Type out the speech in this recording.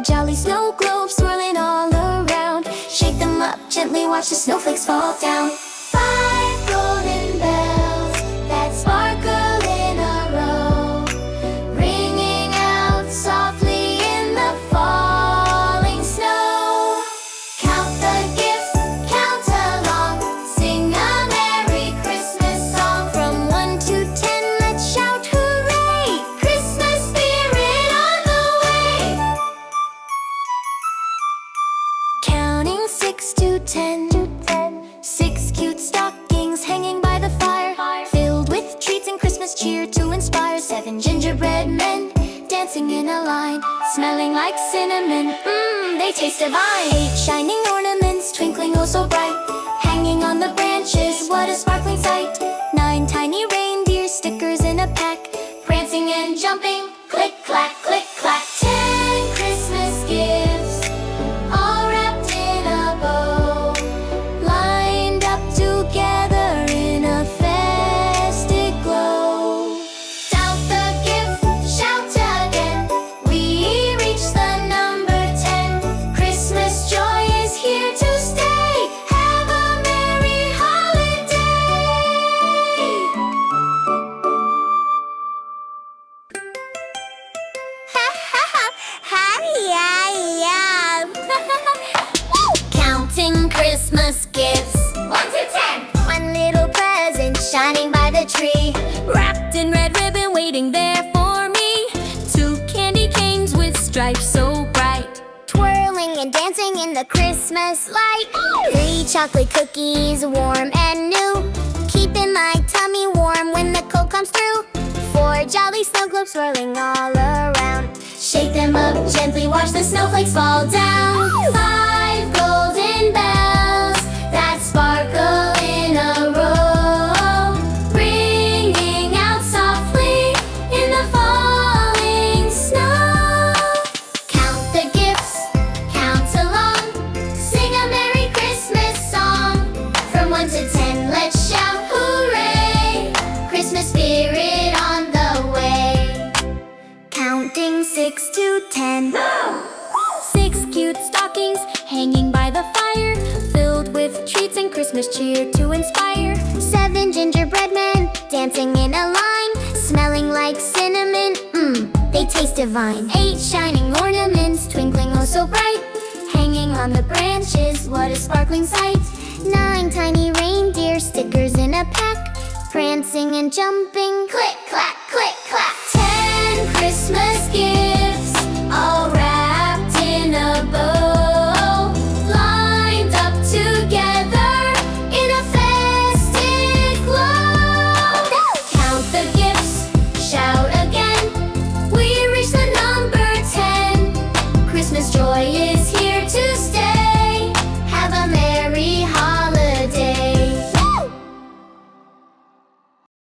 jolly snow globes swirling all around. Shake them up gently, watch the snowflakes fall down. 5 golden bells that sparkle in a row, ringing out softly in the falling snow. Count the gifts, count along, sing a Merry Christmas song. From 1 to 10, let's shout hooray! Christmas spirit on the way! Counting 6 to 10. 6 cute stockings hanging by the fire, filled with treats and Christmas cheer to inspire. 7 gingerbread men dancing in a line, smelling like cinnamon, they taste divine. 8 shining ornaments twinkling oh so bright, hanging on the branches, what a sparkling sight. 9 tiny reindeer stickers in a pack, prancing and jumping, click clack, click clack. 10 Christmas gifts, all wrapped in a bow, lined up together in a festive glow. Shout the gift, shout again, we reach the number 10. Christmas joy is here to stay, have a merry holiday. Counting Christmas gifts, 1 to 10. One little present shining by the tree, Wrapped in red ribbon waiting there for me. 2 candy canes with stripes so bright, twirling and dancing in the Christmas light. 3 chocolate cookies, warm and new, keeping my tummy warm when the cold comes through. 4 jolly snow globes swirling all around, shake them up gently, watch the snowflakes fall down. 5 golden bells that sparkle in a row, ringing out softly in the falling snow. Count the gifts, count along, sing a Merry Christmas song. From 1 to 10, let's shout hooray! Christmas spirit on the way. Counting 6 to 10. 6 cute stockings hanging by the fire, filled with treats and Christmas cheer to inspire. 7 gingerbread men dancing in a line, smelling like cinnamon, they taste divine. 8 shining ornaments twinkling oh so bright, hanging on the branches, what a sparkling sight. 9 tiny reindeer stickers in a pack, prancing and jumping, click clack, click clack. 10 Christmas gifts,